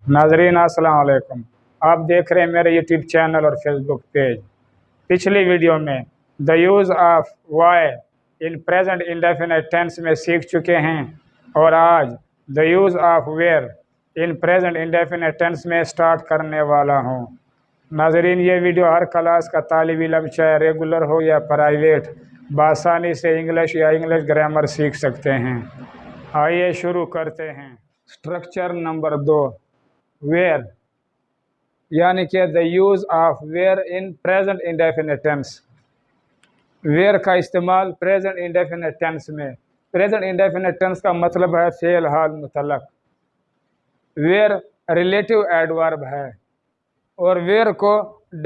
नाजरीन अस्सलाम वालेकुम। आप देख रहे हैं मेरे यूट्यूब चैनल और फेसबुक पेज। पिछली वीडियो में the use of why in present indefinite tense में सीख चुके हैं और आज the use of where in present indefinite tense में स्टार्ट करने वाला हूँ। नाजरीन, ये वीडियो हर क्लास का तालिब इल्म चाहे रेगुलर हो या प्राइवेट बआसानी से इंग्लिश या इंग्लिश ग्रामर सीख सकते हैं। आइए शुरू करते हैं। स्ट्रक्चर नंबर 2, वेयर, यानी कि the use of where in present indefinite tense. Where का इस्तेमाल प्रेजेंट इंडेफिनिट टेंस में। प्रेजेंट इंडेफिनिट टेंस का मतलब है फेल हाल मुतल्लक। वेयर रिलेटिव एडवर्ब है और वेयर को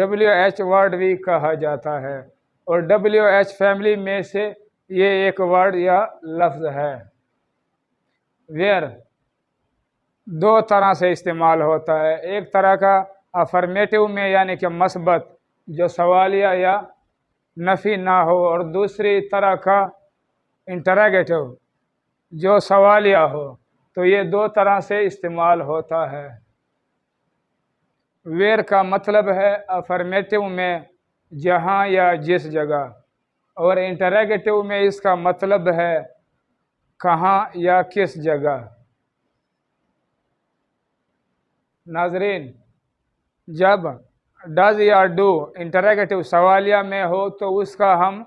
WH वर्ड भी कहा जाता है और WH फैमिली में से ये एक वर्ड या लफ्ज़ है। वेयर दो तरह से इस्तेमाल होता है। एक तरह का अफर्मेटिव में यानी कि मस्बत जो सवालिया या नफ़ी ना हो, और दूसरी तरह का इंटरोगेटिव जो सवालिया हो। तो ये दो तरह से इस्तेमाल होता है। वेयर का मतलब है अफर्मेटिव में जहाँ या जिस जगह, और इंटरोगेटिव में इसका मतलब है कहाँ या किस जगह। नाजरीन, जब डज या डू इंटरोगेटिव सवालिया में हो तो उसका हम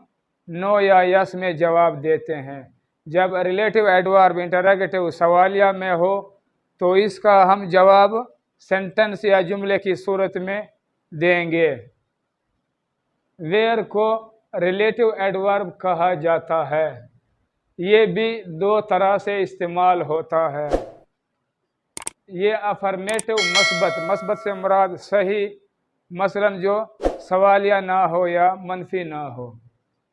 नो या यस में जवाब देते हैं। जब रिलेटिव एडवर्ब इंटरोगेटिव सवालिया में हो तो इसका हम जवाब सेंटेंस या जुमले की सूरत में देंगे। वेयर को रिलेटिव एडवर्ब कहा जाता है। ये भी दो तरह से इस्तेमाल होता है। ये अफर्मेटिव मस्बत से मुराद सही, मसलन जो सवालिया ना हो या मनफी ना हो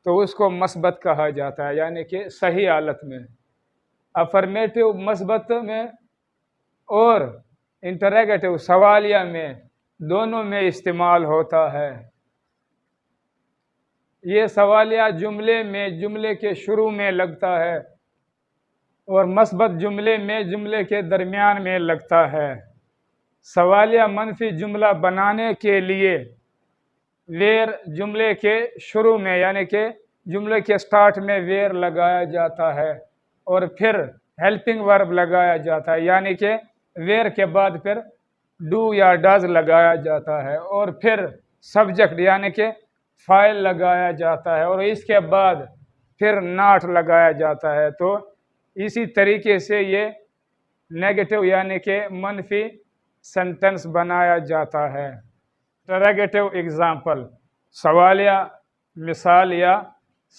तो उसको मस्बत कहा जाता है, यानी कि सही हालत में। अफर्मेटिव मस्बत में और इंटरोगेटिव सवालिया में दोनों में इस्तेमाल होता है। ये सवालिया जुमले में जुमले के शुरू में लगता है और मस्बत जुमले में जुमले के दरमियान में लगता है। सवालिया मनफी जुमला बनाने के लिए वेयर जुमले के शुरू में यानी कि जुमले के स्टार्ट में वेयर लगाया जाता है और फिर हेल्पिंग वर्ब लगाया जाता है, यानी कि वेयर के बाद फिर डू या डज लगाया जाता है और फिर सब्जेक्ट यानी कि फाइल लगाया जाता है और इसके बाद फिर नॉट लगाया जाता है। तो इसी तरीके से ये नेगेटिव यानी कि मनफी सेंटेंस बनाया जाता है। इंटरोगेटिव एग्जाम्पल, सवालिया मिसाल या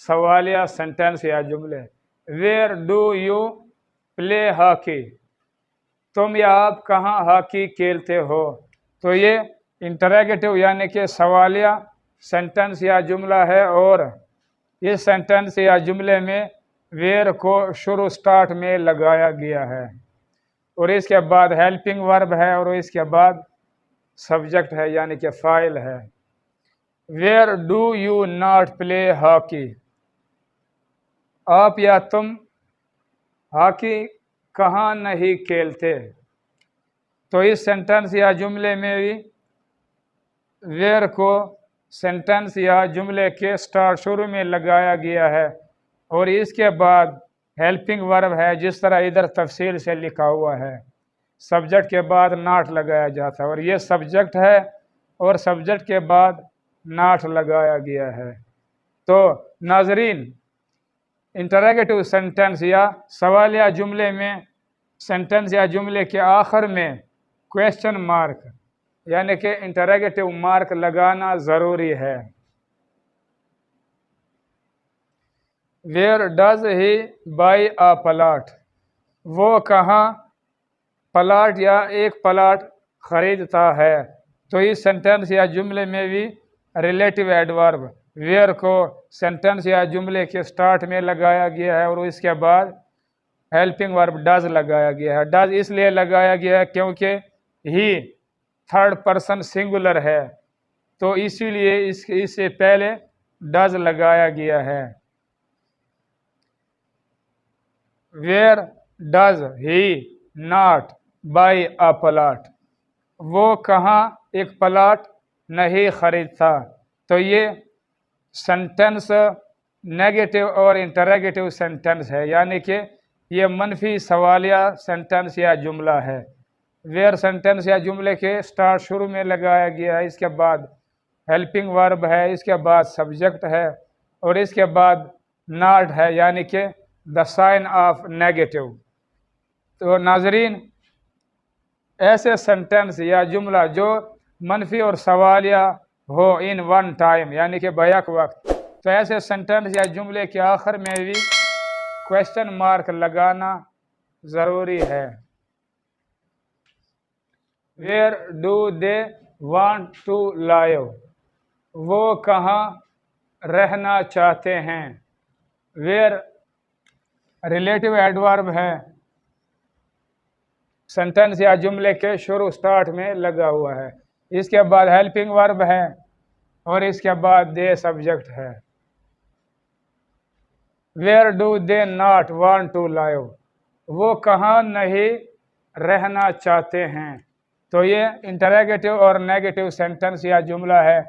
सवालिया सेंटेंस या जुमले। Where do you play hockey, तुम या आप कहाँ हॉकी खेलते हो। तो ये इंटरोगेटिव यानी कि सवालिया सेंटेंस या जुमला है और इस सेंटेंस या जुमले में वेयर को शुरू स्टार्ट में लगाया गया है और इसके बाद हेल्पिंग वर्ब है और इसके बाद सब्जेक्ट है यानी कि फाइल है। Where do you not play hockey, आप या तुम हॉकी कहाँ नहीं खेलते। तो इस सेंटेंस या जुमले में भी वेयर को सेंटेंस या जुमले के स्टार्ट शुरू में लगाया गया है और इसके बाद हेल्पिंग वर्ब है जिस तरह इधर तफसील से लिखा हुआ है। सब्जेक्ट के बाद नॉट लगाया जाता है और ये सब्जेक्ट है और सब्जेक्ट के बाद नॉट लगाया गया है। तो नाजरीन, इंटरोगेटिव सेंटेंस या सवालिया जुमले में सेंटेंस या जुमले के आखिर में क्वेश्चन मार्क यानी कि इंटरोगेटिव मार्क लगाना ज़रूरी है। Where does he buy a plot, वो कहाँ प्लॉट या एक प्लॉट खरीदता है। तो इस सेंटेंस या जुमले में भी रिलेटिव एडवर्ब वेयर को सेंटेंस या जुमले के स्टार्ट में लगाया गया है और इसके बाद हेल्पिंग वर्ब डज लगाया गया है। डज इसलिए लगाया गया है क्योंकि ही थर्ड पर्सन सिंगुलर है, तो इसीलिए इससे पहले डज लगाया गया है। Where does he not buy a plot, وہ کہاں ایک پلاٹ نہیں خریدتا. تو یہ سینٹنس نیگیٹو اور انٹراگیٹو سینٹنس ہے، یعنی کہ یہ منفی سوالیہ سینٹنس یا جملہ ہے. ویئر سینٹنس یا جملے کے سٹارٹ شروع میں لگایا گیا ہے، اس کے بعد ہیلپنگ ورب ہے، اس کے بعد سبجیکٹ ہے، اور اس کے بعد ناٹ ہے، یعنی کہ دا سائن آف نیگیٹو. تو ناظرین، ایسے سینٹنس یا جملہ جو منفی اور سوالیہ ہو ان ون ٹائم، یعنی کہ بیک وقت، تو ایسے سینٹنس یا جملے کے آخر میں بھی کویشچن مارک لگانا ضروری ہے. Where do they want to live, وہ کہاں رہنا چاہتے ہیں. ویئر ریلیٹو ایڈورب ہے، سینٹنس یا جملے کے شروع سٹارٹ میں لگا ہوا ہے. اس کے بعد ہیلپنگ ورب ہے، اور اس کے بعد دے سبجیکٹ ہے. Where do they not want to live, وہ کہاں نہیں رہنا چاہتے ہیں. تو یہ انٹراگیٹو اور نیگیٹو سینٹنس یا جملہ ہے.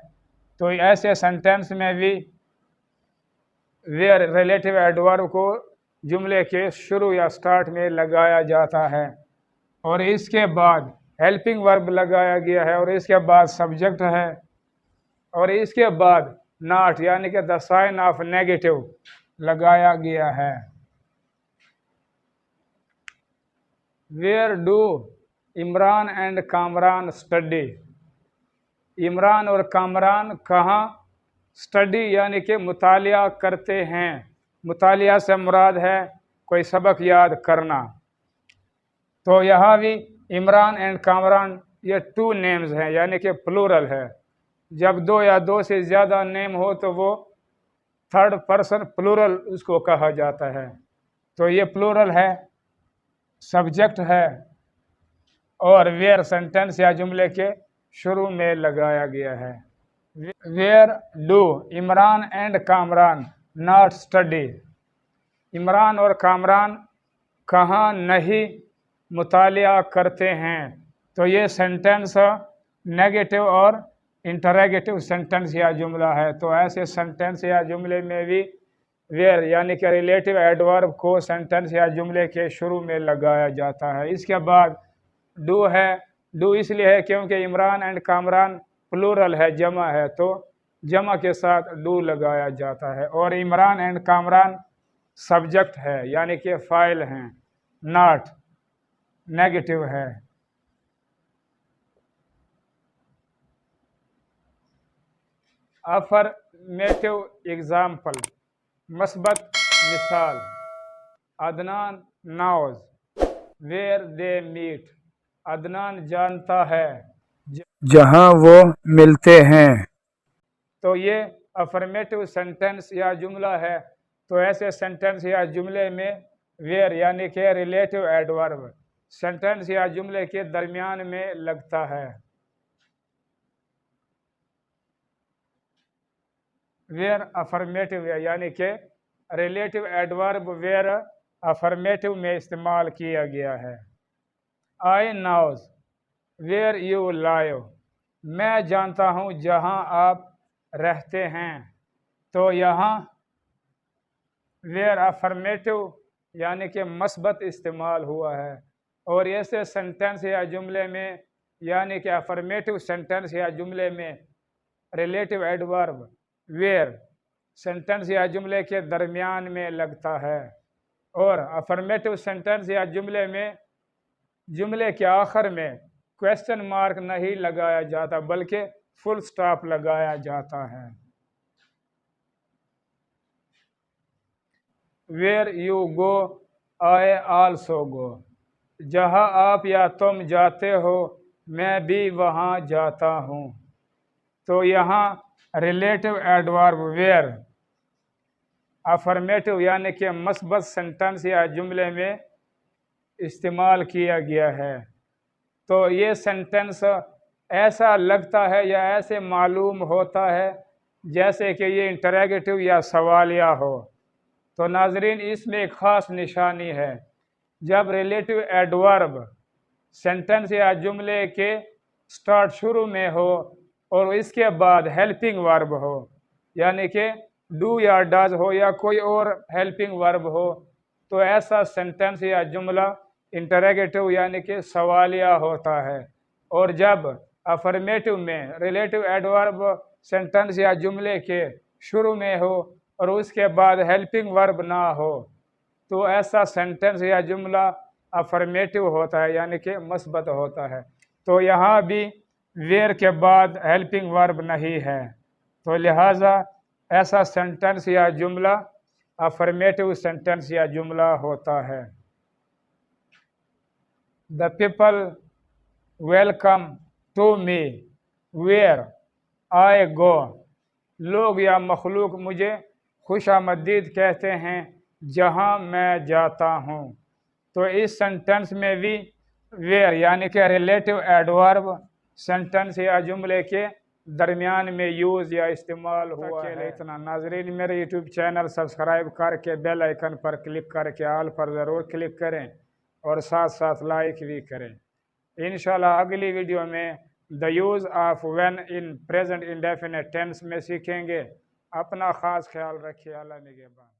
تو ایسے سینٹنس میں بھی ویئر ریلیٹو ایڈورب کو جملے کے شروع یا سٹارٹ میں لگایا جاتا ہے، اور اس کے بعد ہیلپنگ ورب لگایا گیا ہے، اور اس کے بعد سبجیکٹ ہے، اور اس کے بعد ناٹ یعنی کہ دا سائن آف نیگیٹو لگایا گیا ہے. Where do Imran and Kamran study, Imran اور کامران کہاں اسٹڈی یعنی کہ مطالعہ کرتے ہیں. مطالعہ سے مراد ہے کوئی سبق یاد کرنا. تو یہاں بھی عمران اینڈ کامران یہ ٹو نیمز ہیں، یعنی کہ پلورل ہے. جب دو یا دو سے زیادہ نیم ہو تو وہ تھرڈ پرسن پلورل اس کو کہا جاتا ہے. تو یہ پلورل ہے، سبجیکٹ ہے، اور ویئر سینٹنس یا جملے کے شروع میں لگایا گیا ہے. Where do Imran and Kamran not study, Imran اور کامران کہاں نہیں مطالعہ کرتے ہیں. تو یہ سینٹنس نیگیٹو اور انٹراگیٹو سینٹنس یا جملہ ہے. تو ایسے سینٹنس یا جملے میں بھی ویئر یعنی کہ ریلیٹو ایڈورب کو سینٹنس یا جملے کے شروع میں لگایا جاتا ہے. اس کے بعد ڈو ہے. ڈو اس لیے ہے کیونکہ عمران اینڈ کامران پلورل ہے، جمع ہے، تو جمع کے ساتھ ڈو لگایا جاتا ہے. اور عمران اینڈ کامران سبجیکٹ ہے، یعنی کہ فاعل ہیں، ناٹ نیگیٹو ہے. افرمیٹو ایگزامپل، مثبت مثال. Adnan knows where they met, Adnan جانتا ہے جہاں وہ ملتے ہیں. تو یہ افرمیٹو سینٹنس یا جملہ ہے. تو ایسے سینٹنس یا جملے میں ویئر یعنی کہ ریلیٹو ایڈورب سینٹنس یا جملے کے درمیان میں لگتا ہے. ویئر افرمیٹو یعنی کہ ریلیٹو ایڈورب ویئر افرمیٹو میں استعمال کیا گیا ہے. آئی ناؤز ویئر یو لائیو، میں جانتا ہوں جہاں آپ رہتے ہیں. تو یہاں ویئر افرمیٹو یعنی کہ مثبت استعمال ہوا ہے. اور ایسے سینٹنس یا جملے میں یعنی کہ افرمیٹو سینٹنس یا جملے میں ریلیٹو ایڈورب ویئر سینٹنس یا جملے کے درمیان میں لگتا ہے. اور افرمیٹو سینٹنس یا جملے میں جملے کے آخر میں کویشچن مارک نہیں لگایا جاتا بلکہ فل سٹاپ لگایا جاتا ہے. Where you go I also go, جہاں آپ یا تم جاتے ہو میں بھی وہاں جاتا ہوں. تو یہاں ریلیٹو ایڈورب ویئر افرمیٹو یعنی کہ مثبت سینٹنس یا جملے میں استعمال کیا گیا ہے. تو یہ سینٹنس ایسا لگتا ہے یا ایسے معلوم ہوتا ہے جیسے کہ یہ انٹراگیٹو یا سوالیہ ہو. تو ناظرین، اس میں ایک خاص نشانی ہے. جب ریلیٹو ایڈورب سینٹنس یا جملے کے स्टार्ट शुरू में हो और इसके बाद हेल्पिंग वर्ब हो, यानी कि डू या डज हो या कोई और हेल्पिंग वर्ब हो, तो ऐसा सेंटेंस या जुमला इंटरोगेटिव यानी कि सवालिया होता है। और जब अफर्मेटिव में रिलेटिव एडवर्ब सेंटेंस या जुमले के शुरू में हो और उसके बाद हेल्पिंग वर्ब ना हो, तो ऐसा सेंटेंस या जुमला अफर्मेटिव होता है, यानी कि मस्बत होता है। तो यहाँ भी वेयर के बाद हेल्पिंग वर्ब नहीं है, तो लिहाजा ऐसा सेंटेंस या जुमला अफर्मेटिव सेंटेंस या जुमला होता है। The people welcome to me where I go, लोग या मखलूक मुझे खुशामदीद कहते हैं जहाँ मैं जाता हूँ। तो इस सेंटेंस में भी वेयर यानी कि रिलेटिव एडवर्ब सेंटेंस या जुमले के दरमियान में यूज़ या इस्तेमाल हुआ है। इतना नाजरीन, मेरे यूट्यूब चैनल सब्सक्राइब करके बेल आइकन पर क्लिक करके ऑल पर ज़रूर क्लिक करें और साथ साथ लाइक भी करें। इंशाल्लाह अगली वीडियो में the use of when in present indefinite tense में सीखेंगे। अपना ख़ास ख्याल रखिए। अल्लाह निगहबान।